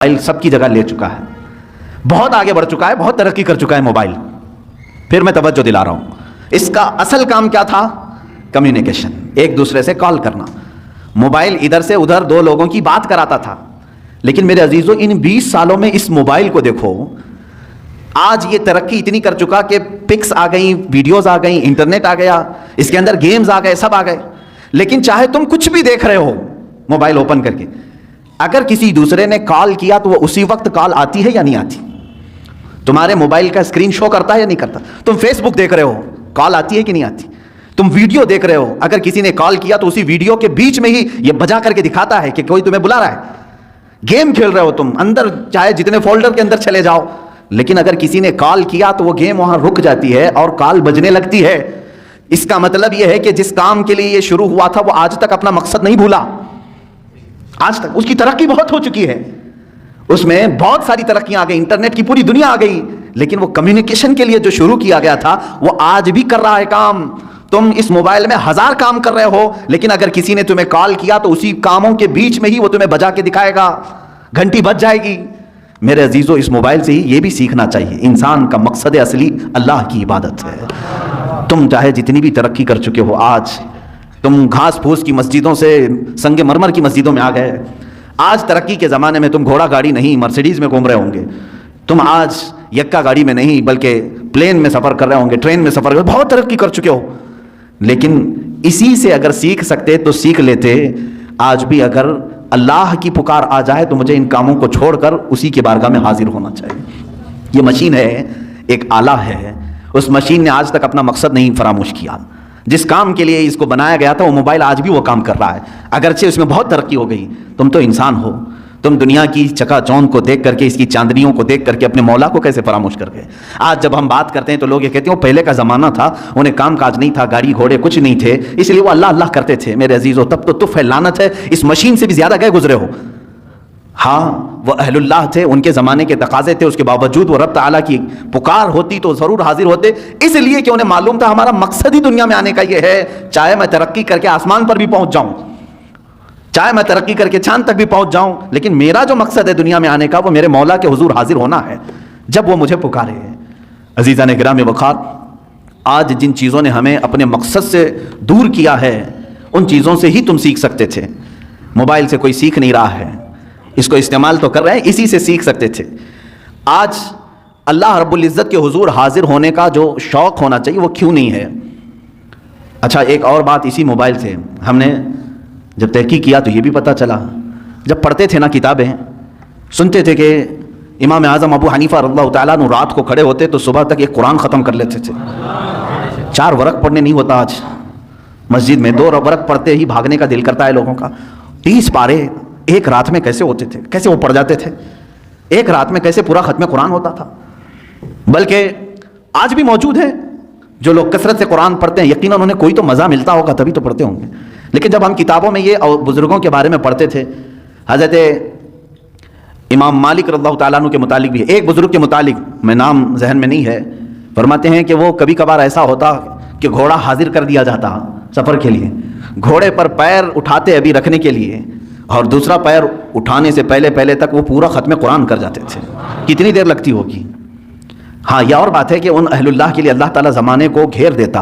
Mobile سب کی جگہ لے چکا ہے، بہت آگے بڑھ چکا ہے، بہت ترقی کر چکا ہے موبائل۔ پھر میں توجہ دلا رہا ہوں، اس کا اصل کام کیا تھا؟ کمیونیکیشن، ایک دوسرے سے کال کرنا۔ موبائل ادھر سے ادھر دو لوگوں کی بات کراتا تھا، لیکن میرے عزیزوں ان 20 سالوں میں اس موبائل کو دیکھو، آج یہ ترقی اتنی کر چکا کہ پکس آ گئیں، ویڈیوز آ گئیں، انٹرنیٹ آ گیا، اس کے اندر گیمز آ گئے، سب آ گئے، لیکن چاہے تم کچھ بھی دیکھ رہے ہو موبائل اوپن کر کے، اگر کسی دوسرے نے کال کیا تو وہ اسی وقت کال آتی ہے یا نہیں آتی؟ تمہارے موبائل کا اسکرین شو کرتا ہے یا نہیں کرتا؟ تم فیس بک دیکھ رہے ہو، کال آتی ہے کہ نہیں آتی؟ تم ویڈیو دیکھ رہے ہو، اگر کسی نے کال کیا تو اسی ویڈیو کے بیچ میں ہی یہ بجا کر کے دکھاتا ہے کہ کوئی تمہیں بلا رہا ہے۔ گیم کھیل رہے ہو تم، اندر چاہے جتنے فولڈر کے اندر چلے جاؤ، لیکن اگر کسی نے کال کیا تو وہ گیم وہاں رک جاتی ہے اور کال بجنے لگتی ہے۔ اس کا مطلب یہ ہے کہ جس کام کے لیے یہ شروع ہوا تھا وہ آج تک اپنا مقصد نہیں بھولا، آج تک اس کی ترقی بہت ہو چکی ہے، اس میں بہت ساری ترقیاں آ گئی، انٹرنیٹ کی پوری دنیا آ گئی، لیکن وہ کمیونیکیشن کے لیے جو شروع کیا گیا تھا وہ آج بھی کر رہا ہے کام۔ تم اس موبائل میں 1000 کام کر رہے ہو، لیکن اگر کسی نے تمہیں کال کیا تو اسی کاموں کے بیچ میں ہی وہ تمہیں بجا کے دکھائے گا، گھنٹی بج جائے گی۔ میرے عزیزوں اس موبائل سے ہی یہ بھی سیکھنا چاہیے، انسان کا مقصد اصلی اللہ کی عبادت ہے۔ تم چاہے جتنی بھی ترقی کر چکے ہو، آج تم گھاس پھوس کی مسجدوں سے سنگ مرمر کی مسجدوں میں آ گئے، آج ترقی کے زمانے میں تم گھوڑا گاڑی نہیں مرسیڈیز میں گھوم رہے ہوں گے، تم آج یکا گاڑی میں نہیں بلکہ پلین میں سفر کر رہے ہوں گے، ٹرین میں سفر کر، بہت ترقی کر چکے ہو، لیکن اسی سے اگر سیکھ سکتے تو سیکھ لیتے۔ آج بھی اگر اللہ کی پکار آ جائے تو مجھے ان کاموں کو چھوڑ کر اسی کے بارگاہ میں حاضر ہونا چاہیے۔ یہ مشین ہے، ایک آلہ ہے، اس مشین نے آج تک اپنا مقصد نہیں فراموش کیا۔ جس کام کے لیے اس کو بنایا گیا تھا وہ موبائل آج بھی وہ کام کر رہا ہے، اگرچہ اس میں بہت ترقی ہو گئی۔ تم تو انسان ہو، تم دنیا کی چکا چوند کو دیکھ کر کے، اس کی چاندنیوں کو دیکھ کر کے اپنے مولا کو کیسے فراموش کر گئے؟ آج جب ہم بات کرتے ہیں تو لوگ یہ کہتے ہیں وہ پہلے کا زمانہ تھا، انہیں کام کاج نہیں تھا، گاڑی گھوڑے کچھ نہیں تھے، اس لیے وہ اللہ اللہ کرتے تھے۔ میرے عزیزو تب تو تف ہے، لعنت ہے، اس مشین سے بھی زیادہ گئے گزرے ہو۔ ہاں وہ اہل اللہ تھے، ان کے زمانے کے تقاضے تھے، اس کے باوجود وہ رب تعالیٰ کی پکار ہوتی تو ضرور حاضر ہوتے، اس لیے کہ انہیں معلوم تھا ہمارا مقصد ہی دنیا میں آنے کا یہ ہے، چاہے میں ترقی کر کے آسمان پر بھی پہنچ جاؤں، چاہے میں ترقی کر کے چاند تک بھی پہنچ جاؤں، لیکن میرا جو مقصد ہے دنیا میں آنے کا وہ میرے مولا کے حضور حاضر ہونا ہے جب وہ مجھے پکارے۔ عزیزان گرامی وقار، آج جن چیزوں نے ہمیں اپنے مقصد سے دور کیا ہے ان چیزوں سے ہی تم سیکھ سکتے تھے۔ موبائل سے کوئی سیکھ نہیں رہا ہے، اس کو استعمال تو کر رہے ہیں، اسی سے سیکھ سکتے تھے۔ آج اللہ رب العزت کے حضور حاضر ہونے کا جو شوق ہونا چاہیے وہ کیوں نہیں ہے؟ اچھا ایک اور بات اسی موبائل سے ہم نے جب تحقیق کیا تو یہ بھی پتہ چلا، جب پڑھتے تھے نا کتابیں، سنتے تھے کہ امام اعظم ابو حنیفہ رضی اللہ تعالیٰ عنہ رات کو کھڑے ہوتے تو صبح تک ایک قرآن ختم کر لیتے تھے۔ 4 ورق پڑھنے نہیں ہوتا آج مسجد میں، 2 ورق پڑھتے ہی بھاگنے کا دل کرتا ہے لوگوں کا۔ 30 پارے ایک رات میں کیسے ہوتے تھے، کیسے وہ پڑھ جاتے تھے، ایک رات میں کیسے پورا ختم قرآن ہوتا تھا؟ بلکہ آج بھی موجود ہیں جو لوگ کثرت سے قرآن پڑھتے ہیں، یقیناً انہیں کوئی تو مزہ ملتا ہوگا تبھی تو پڑھتے ہوں گے، لیکن جب ہم کتابوں میں یہ اور بزرگوں کے بارے میں پڑھتے تھے، حضرت امام مالک رضی اللہ تعالیٰ عنہ کے متعلق بھی ایک بزرگ کے متعلق، میں نام ذہن میں نہیں ہے، فرماتے ہیں کہ وہ کبھی کبھار ایسا ہوتا کہ گھوڑا حاضر کر دیا جاتا سفر کے لیے، گھوڑے پر پیر اٹھاتے ابھی رکھنے کے لیے، اور دوسرا پیر اٹھانے سے پہلے تک وہ پورا ختم قرآن کر جاتے تھے۔ کتنی دیر لگتی ہوگی؟ ہاں یہ اور بات ہے کہ ان اہل اللہ کے لیے اللہ تعالیٰ زمانے کو گھیر دیتا،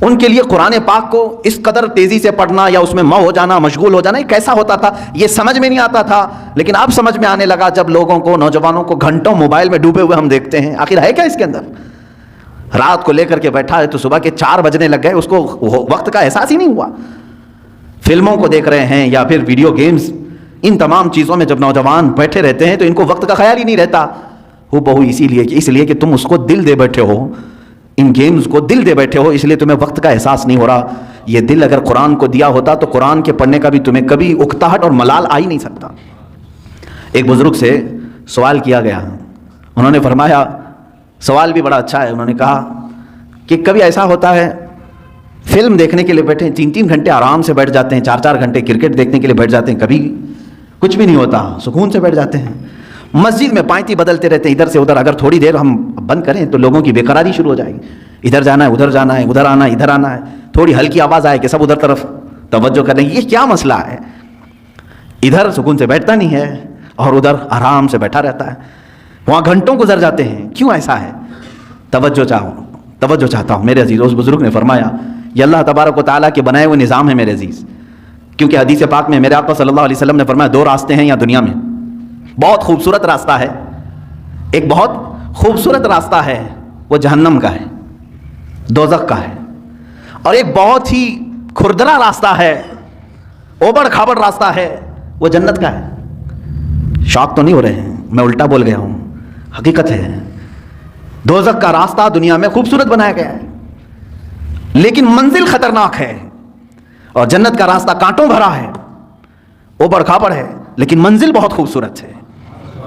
ان کے لیے قرآن پاک کو اس قدر تیزی سے پڑھنا یا اس میں مو ہو جانا، مشغول ہو جانا، یہ کیسا ہوتا تھا یہ سمجھ میں نہیں آتا تھا، لیکن اب سمجھ میں آنے لگا جب لوگوں کو، نوجوانوں کو گھنٹوں موبائل میں ڈوبے ہوئے ہم دیکھتے ہیں۔ آخر ہے کیا اس کے اندر؟ رات کو لے کر کے بیٹھا ہے تو صبح کے 4 بجنے لگ گئے، اس کو وقت کا احساس ہی نہیں ہوا۔ فلموں کو دیکھ رہے ہیں یا پھر ویڈیو گیمز، ان تمام چیزوں میں جب نوجوان بیٹھے رہتے ہیں تو ان کو وقت کا خیال ہی نہیں رہتا۔ ہو بہو اس لیے کہ تم اس کو دل دے بیٹھے ہو، ان گیمز کو دل دے بیٹھے ہو، اس لیے تمہیں وقت کا احساس نہیں ہو رہا۔ یہ دل اگر قرآن کو دیا ہوتا تو قرآن کے پڑھنے کا بھی تمہیں کبھی اکتاہٹ اور ملال آ ہی نہیں سکتا۔ ایک بزرگ سے سوال کیا گیا، انہوں نے فرمایا، سوال بھی بڑا اچھا ہے، انہوں نے کہا کہ کبھی ایسا ہوتا ہے فلم دیکھنے کے لیے بیٹھے 3 گھنٹے آرام سے بیٹھ جاتے ہیں، 4 گھنٹے کرکٹ دیکھنے کے لیے بیٹھ جاتے ہیں، کبھی کچھ بھی نہیں ہوتا، سکون سے بیٹھ جاتے ہیں۔ مسجد میں پائتی بدلتے رہتے ہیں ادھر سے ادھر، اگر تھوڑی دیر ہم بند کریں تو لوگوں کی بے قراری شروع ہو جائے گی، ادھر جانا ہے ادھر جانا ہے، ادھر آنا ہے ادھر آنا ہے، تھوڑی ہلکی آواز آئے کہ سب ادھر طرف توجہ کریں، یہ کیا مسئلہ ہے؟ ادھر سکون سے بیٹھتا نہیں ہے اور ادھر آرام سے بیٹھا رہتا ہے, وہاں گھنٹوں گزر جاتے ہیں. کیوں ایسا ہے؟ توجہ چاہتا ہوں میرے عزیز. اس بزرگ نے فرمایا یہ اللہ تبارک و تعالیٰ کے بنائے ہوئے نظام ہے میرے عزیز. کیونکہ حدیث پاک میں میرے آقا صلی اللہ علیہ وسلم نے فرمایا 2 راستے ہیں یہاں دنیا میں. بہت خوبصورت راستہ ہے, ایک بہت خوبصورت راستہ ہے, وہ جہنم کا ہے, دوزخ کا ہے. اور ایک بہت ہی کھردرا راستہ ہے, اوبڑ کھابڑ راستہ ہے, وہ جنت کا ہے. شوق تو نہیں ہو رہے ہیں, میں الٹا بول گیا ہوں, حقیقت ہے. دوزخ کا راستہ دنیا میں خوبصورت بنایا گیا ہے لیکن منزل خطرناک ہے, اور جنت کا راستہ کانٹوں بھرا ہے, اوبڑ کھابڑ ہے, لیکن منزل بہت خوبصورت ہے.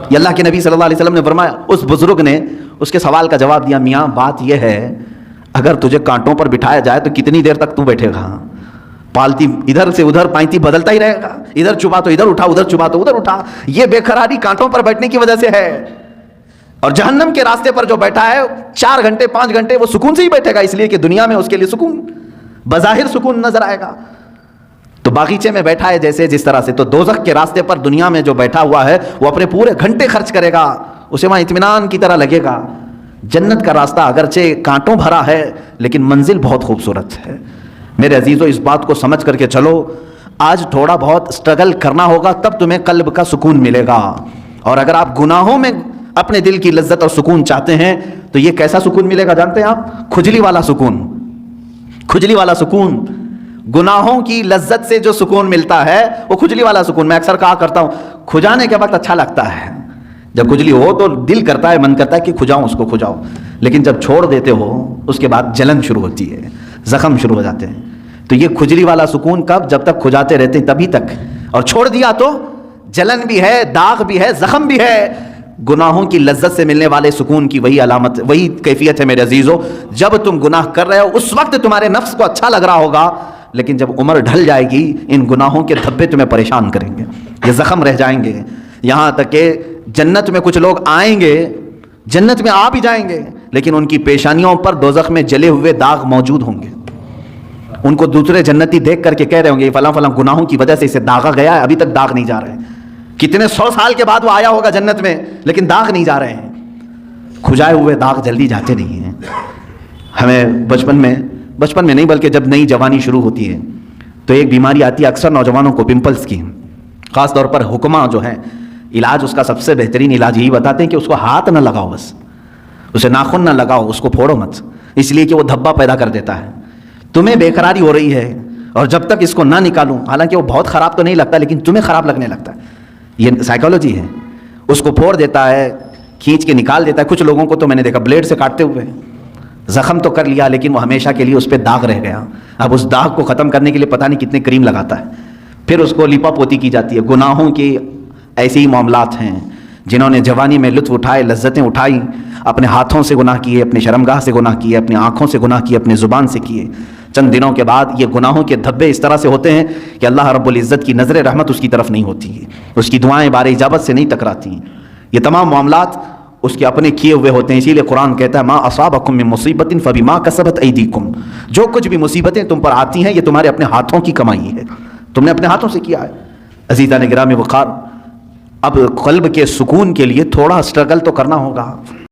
یہ اللہ کے نبی صلی اللہ علیہ وسلم نے فرمایا. اس بزرگ نے اس کے سوال کا جواب دیا, میاں بات یہ ہے اگر تجھے کانٹوں پر بٹھایا جائے تو کتنی دیر تک تو بیٹھے گا؟ پالتی ادھر سے ادھر پائنتی بدلتا ہی رہے گا, ادھر چبا تو ادھر اٹھا, ادھر چبا تو ادھر اٹھا. یہ بے قراری کانٹوں پر بیٹھنے کی وجہ سے ہے. اور جہنم کے راستے پر جو بیٹھا ہے 4 گھنٹے 5 گھنٹے وہ سکون سے ہی بیٹھے گا, اس لیے کہ دنیا میں اس کے لیے سکون, بظاہر سکون نظر آئے گا. تو باغیچے میں بیٹھا ہے جیسے جس طرح سے, تو دوزخ کے راستے پر دنیا میں جو بیٹھا ہوا ہے وہ اپنے پورے گھنٹے خرچ کرے گا, اسے وہاں اطمینان کی طرح لگے گا. جنت کا راستہ اگرچہ کانٹوں بھرا ہے لیکن منزل بہت خوبصورت ہے. میرے عزیزو اس بات کو سمجھ کر کے چلو, آج تھوڑا بہت اسٹرگل کرنا ہوگا تب تمہیں قلب کا سکون ملے گا. اور اگر آپ گناہوں میں اپنے دل کی لذت اور سکون چاہتے ہیں تو یہ کیسا سکون ملے گا جانتے ہیں آپ؟ کھجلی والا سکون. کھجلی والا سکون, گناہوں کی لذت سے جو سکون ملتا ہے وہ کھجلی والا سکون. میں اکثر کہا کرتا ہوں کھجانے کے وقت اچھا لگتا ہے, جب کھجلی ہو تو دل کرتا ہے, من کرتا ہے کہ کھجاؤں اس کو کھجاؤ, لیکن جب چھوڑ دیتے ہو اس کے بعد جلن شروع ہوتی ہے, زخم شروع ہو جاتے ہیں. تو یہ کھجلی والا سکون کب؟ جب تک کھجاتے رہتے ہیں تبھی تک, اور چھوڑ دیا تو جلن بھی ہے, داغ بھی ہے, زخم بھی ہے. گناہوں کی لذت سے ملنے والے سکون کی وہی علامت, وہی کیفیت ہے میرے عزیزو. جب تم گناہ کر رہے ہو اس وقت تمہارے نفس کو اچھا لگ رہا ہوگا, لیکن جب عمر ڈھل جائے گی ان گناہوں کے دھبے تمہیں پریشان کریں گے, یہ زخم رہ جائیں گے. یہاں تک کہ جنت میں کچھ لوگ آئیں گے, جنت میں آ بھی جائیں گے, لیکن ان کی پیشانیوں پر دوزخ میں جلے ہوئے داغ موجود ہوں گے. ان کو دوسرے جنتی دیکھ کر کے کہہ رہے ہوں گے فلاں فلاں گناہوں کی وجہ سے اسے داغا گیا ہے, ابھی تک داغ نہیں جا رہے. کتنے 100 سال کے بعد وہ آیا ہوگا جنت میں, لیکن داغ نہیں جا رہے ہیں. کھجائے ہوئے داغ جلدی جاتے نہیں ہیں. ہمیں بچپن میں نہیں بلکہ جب نئی جوانی شروع ہوتی ہے تو ایک بیماری آتی ہے اکثر نوجوانوں کو, پمپلز کی. خاص طور پر حکماں جو ہیں علاج, اس کا سب سے بہترین علاج یہی بتاتے ہیں کہ اس کو ہاتھ نہ لگاؤ, بس اسے ناخن نہ لگاؤ, اس کو پھوڑو مت, اس لیے کہ وہ دھبا پیدا کر دیتا ہے. تمہیں بے قراری ہو رہی ہے اور جب تک اس کو نہ نکالوں, حالانکہ وہ بہت خراب تو نہیں لگتا لیکن تمہیں خراب لگنے لگتا ہے, یہ سائیکالوجی ہے. اس کو پھوڑ دیتا ہے, کھینچ کے نکال دیتا ہے. کچھ لوگوں کو تو میں نے دیکھا بلیڈ سے کاٹتے ہوئے, زخم تو کر لیا لیکن وہ ہمیشہ کے لیے اس پہ داغ رہ گیا. اب اس داغ کو ختم کرنے کے لیے پتہ نہیں کتنے کریم لگاتا ہے, پھر اس کو لیپا پوتی کی جاتی ہے. گناہوں کے ایسے ہی معاملات ہیں. جنہوں نے جوانی میں لطف اٹھائے, لذتیں اٹھائی, اپنے ہاتھوں سے گناہ کیے, اپنے شرمگاہ سے گناہ کیے, اپنی آنکھوں سے گناہ کیے, اپنے زبان سے کیے, چند دنوں کے بعد یہ گناہوں کے دھبے اس طرح سے ہوتے ہیں کہ اللہ رب العزت کی نظر رحمت اس کی طرف نہیں ہوتی ہے, اس کی دعائیں بار اجابت سے نہیں ٹکراتی ہیں. یہ تمام معاملات اس کے اپنے کیے ہوئے ہوتے ہیں. اسی لیے قرآن کہتا ہے ما اصابکم من مصیبت فبما کسبت ایدیکم, جو کچھ بھی مصیبتیں تم پر آتی ہیں یہ تمہارے اپنے ہاتھوں کی کمائی ہے, تم نے اپنے ہاتھوں سے کیا ہے. عزیزان گرامی وقار, اب قلب کے سکون کے لیے تھوڑا اسٹرگل تو کرنا ہوگا.